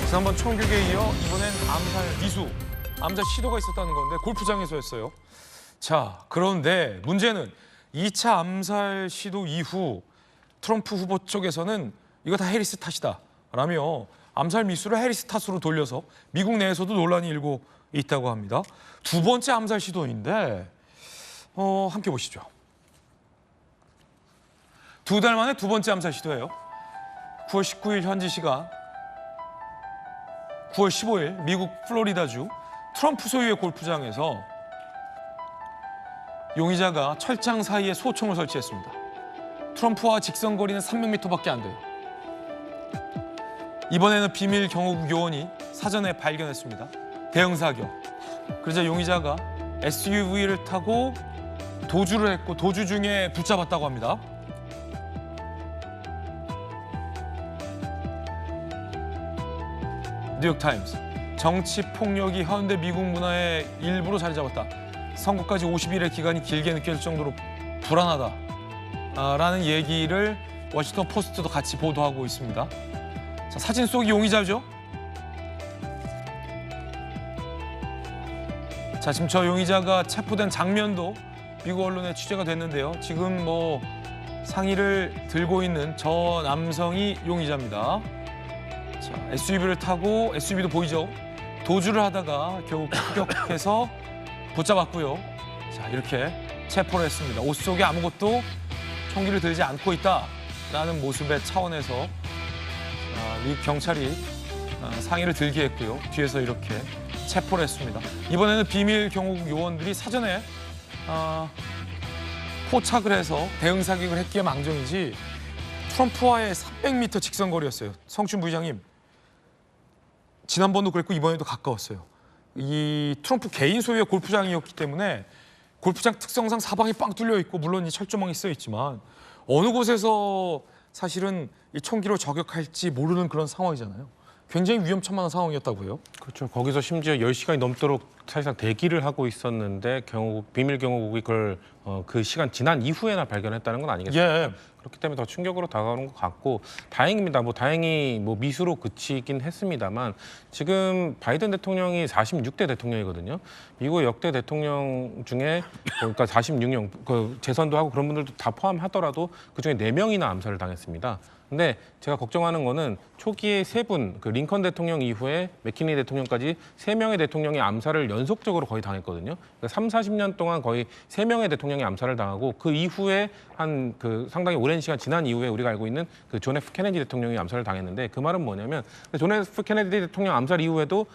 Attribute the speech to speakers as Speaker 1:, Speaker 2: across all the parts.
Speaker 1: 지난번 총격에 이어 이번엔 암살 미수, 암살 시도가 있었다는 건데 골프장에서였어요. 자, 그런데 문제는 2차 암살 시도 이후 트럼프 후보 쪽에서는 이거 다 해리스 탓이다 라며 암살 미수를 해리스 탓으로 돌려서 미국 내에서도 논란이 일고 있다고 합니다. 두 번째 암살 시도인데 함께 보시죠. 2달 만에 두 번째 암살 시도예요. 9월 19일 현지 시각 9월 15일 미국 플로리다주 트럼프 소유의 골프장에서 용의자가 철장 사이에 소총을 설치했습니다. 트럼프와 직선거리는 300m밖에 안 돼요. 이번에는 비밀 경호국 요원이 사전에 발견했습니다. 대형 사격. 그러자 용의자가 SUV를 타고 도주를 했고 도주 중에 붙잡았다고 합니다. 뉴욕타임스. 정치 폭력이 현대 미국 문화의 일부로 자리 잡았다. 선거까지 50일의 기간이 길게 느껴질 정도로 불안하다라는 얘기를 워싱턴 포스트도 같이 보도하고 있습니다. 자, 사진 속 용의자죠? 자, 지금 저 용의자가 체포된 장면도 미국 언론에 취재가 됐는데요. 지금 상의를 들고 있는 저 남성이 용의자입니다. 자, SUV를 타고 SUV도 보이죠? 도주를 하다가 결국 폭격해서 붙잡았고요. 자, 이렇게 체포를 했습니다. 옷 속에 아무것도 총기를 들지 않고 있다라는 모습의 차원에서 미국 경찰이 상의를 들게 했고요. 뒤에서 이렇게 체포를 했습니다. 이번에는 비밀 경호국 요원들이 사전에 포착을 해서 대응 사격을 했기에 망정이지 트럼프와의 300m 직선거리였어요. 성춘 부의장님, 지난번도 그랬고 이번에도 가까웠어요. 이 트럼프 개인 소유의 골프장이었기 때문에 골프장 특성상 사방이 빵 뚫려 있고 물론 이 철조망이 쓰여 있지만 어느 곳에서 사실은 이 총기로 저격할지 모르는 그런 상황이잖아요. 굉장히 위험천만한 상황이었다고 해요.
Speaker 2: 그렇죠. 거기서 심지어 10시간이 넘도록 사실상 대기를 하고 있었는데 비밀 경호국이 그걸 그 시간 지난 이후에나 발견했다는 건 아니겠습니까?
Speaker 1: 예.
Speaker 2: 그렇기 때문에 더 충격으로 다가오는 것 같고 다행입니다. 다행히 미수로 그치긴 했습니다만 지금 바이든 대통령이 46대 대통령이거든요. 미국 역대 대통령 중에 그러니까 46명 재선도 하고 그런 분들도 다 포함하더라도 그중에 4명이나 암살을 당했습니다. 근데 제가 걱정하는 거는 초기에 3분, 링컨 대통령 이후에 맥킨리 대통령까지 3명의 대통령이 암살을 연속적으로 거의 당했거든요. 그러니까 3, 40년 동안 거의 3명의 대통령이 암살을 당하고 그 이후에 상당히 오랜 시간 지난 이후에 우리가 알고 있는 존 F 케네디 대통령이 암살을 당했는데 그 말은 뭐냐면 존 F 케네디 대통령 암살 이후에도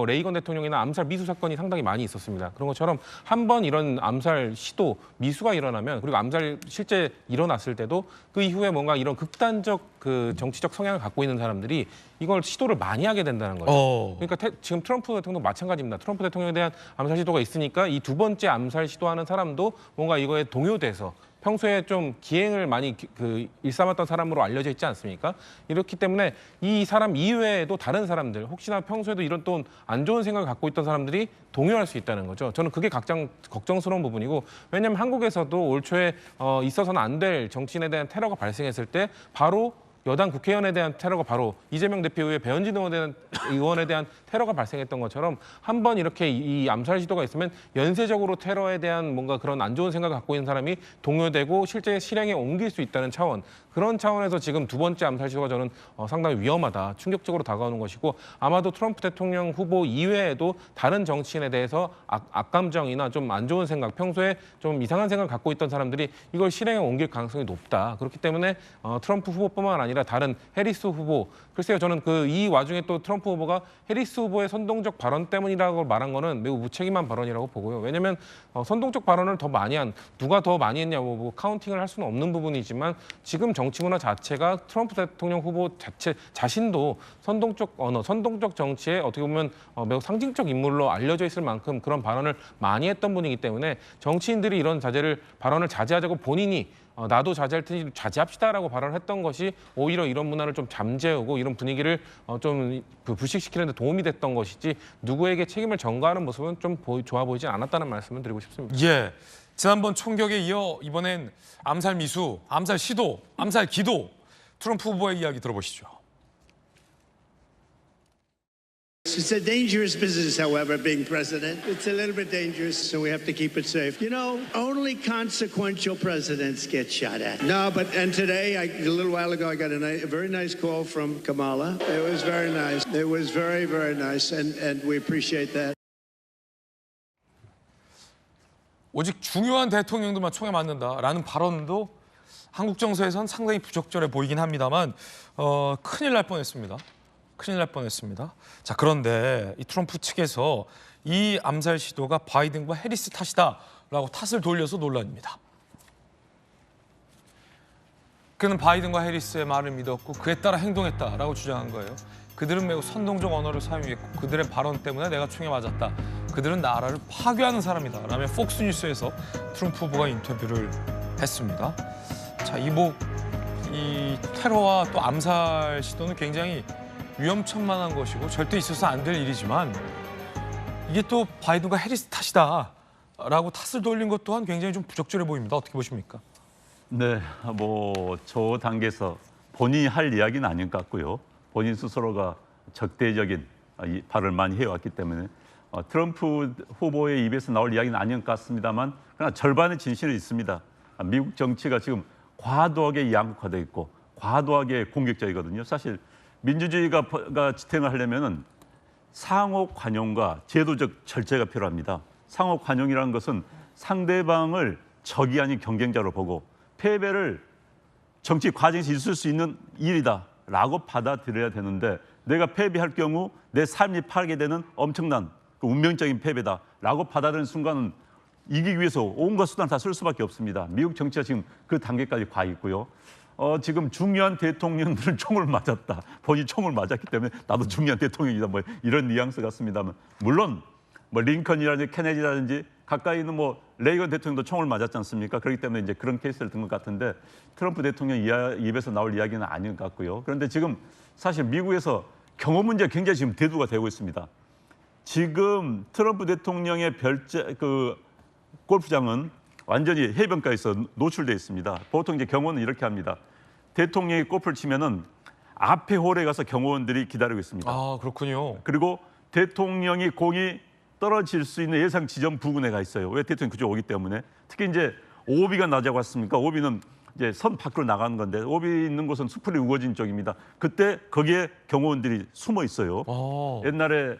Speaker 2: 레이건 대통령이나 암살 미수 사건이 상당히 많이 있었습니다. 그런 것처럼 한 번 이런 암살 시도 미수가 일어나면 그리고 암살 실제 일어났을 때도 그 이후에 뭔가 이런 극단적 정치적 성향을 갖고 있는 사람들이 이걸 시도를 많이 하게 된다는 거죠. 그러니까 지금 트럼프 대통령도 마찬가지입니다. 트럼프 대통령에 대한 암살 시도가 있으니까 이 두 번째 암살 시도하는 사람도 뭔가 이거에 동요돼서 평소에 좀 기행을 많이 일삼았던 사람으로 알려져 있지 않습니까? 이렇기 때문에 이 사람 이외에도 다른 사람들 혹시나 평소에도 이런 또 안 좋은 생각을 갖고 있던 사람들이 동요할 수 있다는 거죠. 저는 그게 가장 걱정스러운 부분이고 왜냐하면 한국에서도 올 초에 있어서는 안 될 정치인에 대한 테러가 발생했을 때 바로 여당 국회의원에 대한 테러가 바로 이재명 대표 이후에 배현진 의원에 대한 테러가 발생했던 것처럼 한 번 이렇게 이 암살 시도가 있으면 연쇄적으로 테러에 대한 뭔가 그런 안 좋은 생각을 갖고 있는 사람이 동요되고 실제 실행에 옮길 수 있다는 차원 그런 차원에서 지금 두 번째 암살 시도가 저는 상당히 위험하다, 충격적으로 다가오는 것이고 아마도 트럼프 대통령 후보 이외에도 다른 정치인에 대해서 악감정이나 좀 안 좋은 생각, 평소에 좀 이상한 생각을 갖고 있던 사람들이 이걸 실행에 옮길 가능성이 높다. 그렇기 때문에 트럼프 후보뿐만 아니라 다른 해리스 후보, 글쎄요, 저는 이 와중에 또 트럼프 후보가 해리스 후보의 선동적 발언 때문이라고 말한 거는 매우 무책임한 발언이라고 보고요. 왜냐하면 선동적 발언을 더 많이 누가 더 많이 했냐 카운팅을 할 수는 없는 부분이지만 지금 정치 문화 자체가 트럼프 대통령 후보 자신도 선동적 언어, 선동적 정치에 어떻게 보면 매우 상징적 인물로 알려져 있을 만큼 그런 발언을 많이 했던 분이기 때문에 정치인들이 이런 발언을 자제하자고 본인이 나도 자제할 테니 자제합시다라고 발언을 했던 것이 오히려 이런 문화를 좀 잠재우고 이런 분위기를 좀 불식시키는 데 도움이 됐던 것이지 누구에게 책임을 전가하는 모습은 좀 좋아 보이지 않았다는 말씀을 드리고 싶습니다.
Speaker 1: 예. 지난번 총격에 이어 이번엔 암살 미수, 암살 시도, 암살 기도 트럼프 후보의 이야기 들어보시죠.
Speaker 3: It's a dangerous business, however, being president. It's a little bit dangerous, so we have to keep it safe. You know, only consequential presidents get shot at. No, and today, a little while ago, I got a very nice call from Kamala. It was very nice. It was very, very nice, and we appreciate that.
Speaker 1: 오직 중요한 대통령들만 총에 맞는다라는 발언도 한국 정서에선 상당히 부적절해 보이긴 합니다만 큰일 날 뻔했습니다. 큰일 날 뻔했습니다. 자, 그런데 이 트럼프 측에서 이 암살 시도가 바이든과 해리스 탓이다라고 탓을 돌려서 논란입니다. 그는 바이든과 해리스의 말을 믿었고 그에 따라 행동했다라고 주장한 거예요. 그들은 매우 선동적 언어를 사용했고 그들의 발언 때문에 내가 총에 맞았다. 그들은 나라를 파괴하는 사람이다. 라며 폭스뉴스에서 트럼프 후보가 인터뷰를 했습니다. 자, 이 테러와 또 암살 시도는 굉장히 위험천만한 것이고 절대 있어서 안 될 일이지만 이게 또 바이든과 해리스 탓이다라고 탓을 돌린 것 또한 굉장히 좀 부적절해 보입니다. 어떻게 보십니까?
Speaker 4: 네, 저 단계에서 본인이 할 이야기는 아닌 것 같고요. 본인 스스로가 적대적인 발언을 많이 해왔기 때문에 트럼프 후보의 입에서 나올 이야기는 아닌 것 같습니다만 그러나 절반의 진실이 있습니다. 미국 정치가 지금 과도하게 양극화되어 있고 과도하게 공격적이거든요. 사실 민주주의가 지탱을 하려면은 상호 관용과 제도적 절제가 필요합니다. 상호 관용이라는 것은 상대방을 적이 아닌 경쟁자로 보고 패배를 정치 과정에서 있을 수 있는 일이다라고 받아들여야 되는데 내가 패배할 경우 내 삶이 파괴되는 엄청난 운명적인 패배다라고 받아들이는 순간은 이기기 위해서 온갖 수단을 다 쓸 수밖에 없습니다. 미국 정치가 지금 그 단계까지 가 있고요. 지금 중요한 대통령들은 총을 맞았다. 본인이 총을 맞았기 때문에 나도 중요한 대통령이다. 뭐 이런 뉘앙스 같습니다만 물론 링컨이라든지 케네디라든지 가까이 있는 레이건 대통령도 총을 맞았지 않습니까? 그렇기 때문에 이제 그런 케이스를 든 것 같은데 트럼프 대통령 입에서 나올 이야기는 아닌 것 같고요. 그런데 지금 사실 미국에서 경호 문제가 굉장히 지금 대두가 되고 있습니다. 지금 트럼프 대통령의 골프장은 완전히 해변가에서 노출되어 있습니다. 보통 이제 경호는 이렇게 합니다. 대통령이 골프를 치면은 앞에 홀에 가서 경호원들이 기다리고 있습니다.
Speaker 1: 아, 그렇군요.
Speaker 4: 그리고 대통령이 공이 떨어질 수 있는 예상 지점 부근에 가 있어요. 왜 대통령이 그쪽 오기 때문에. 특히 이제 오비가 낮아고 왔습니까? 오비는 이제 선 밖으로 나가는 건데 오비 있는 곳은 수풀이 우거진 쪽입니다. 그때 거기에 경호원들이 숨어 있어요. 옛날에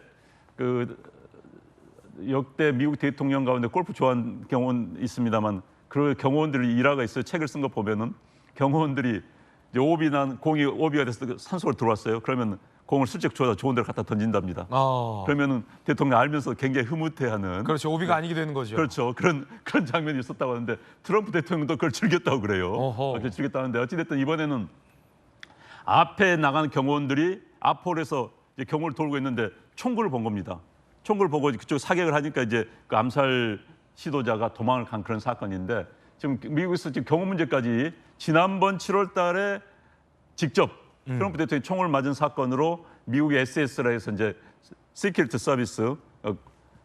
Speaker 4: 역대 미국 대통령 가운데 골프 좋아하는 경호원 있습니다만 그 경호원들이 일화가 있어요. 책을 쓴 거 보면은 경호원들이 이제 공이 오비가 돼서 산속으로 들어왔어요. 그러면 공을 슬쩍 줘서 좋은 데로 갖다 던진답니다. 그러면은 대통령 알면서 굉장히 흐뭇해하는.
Speaker 1: 그렇죠. 오비가 아니게 되는 거죠.
Speaker 4: 그렇죠. 그런 장면이 있었다고 하는데 트럼프 대통령도 그걸 즐겼다고 그래요. 그렇게 즐겼다는데 어찌됐든 이번에는 앞에 나가는 경호원들이 앞홀에서 이제 경호를 돌고 있는데 총구를 본 겁니다. 총구를 보고 그쪽 사격을 하니까 이제 그 암살 시도자가 도망을 간 그런 사건인데 지금 미국에서 지금 경호 문제까지 지난번 7월 달에 직접 트럼프 대통령이 총을 맞은 사건으로 미국의 SS라 해서 이제 시큐리티 서비스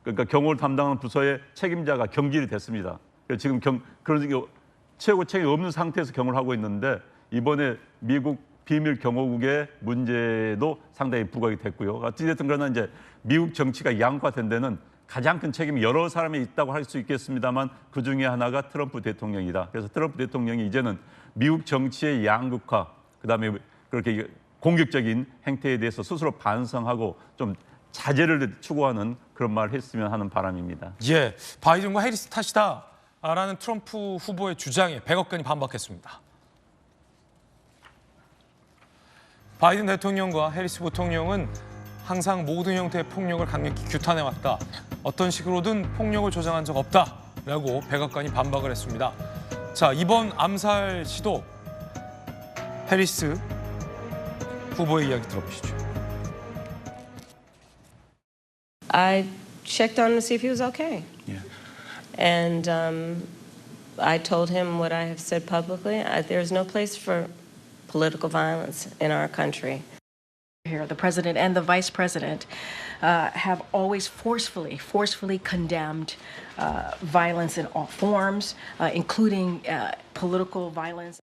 Speaker 4: 그러니까 경호를 담당하는 부서의 책임자가 경질이 됐습니다. 지금 그런 최고 책임이 없는 상태에서 경호를 하고 있는데 이번에 미국 비밀 경호국의 문제도 상당히 부각이 됐고요. 어찌됐든 그러나 이제 미국 정치가 양극화된 데는 가장 큰 책임이 여러 사람이 있다고 할 수 있겠습니다만 그 중에 하나가 트럼프 대통령이다. 그래서 트럼프 대통령이 이제는 미국 정치의 양극화, 그다음에 그렇게 공격적인 행태에 대해서 스스로 반성하고 좀 자제를 추구하는 그런 말을 했으면 하는 바람입니다.
Speaker 1: 예, 바이든과 해리스 탓이다라는 트럼프 후보의 주장에 백악관이 반박했습니다. 바이든 대통령과 해리스 부통령은 항상 모든 형태의 폭력을 강력히 규탄해왔다. 어떤 식으로든 폭력을 조장한 적 없다라고 백악관이 반박을 했습니다. 자, 이번 암살 시도 해리스 후보의 이야기 들어보시죠.
Speaker 5: I checked on him to see if he was okay.
Speaker 4: Yeah.
Speaker 5: And I told him what I have said publicly. There's no place for political violence in our country.
Speaker 6: Here, the president and the vice president have always forcefully condemned violence in all forms, including political violence.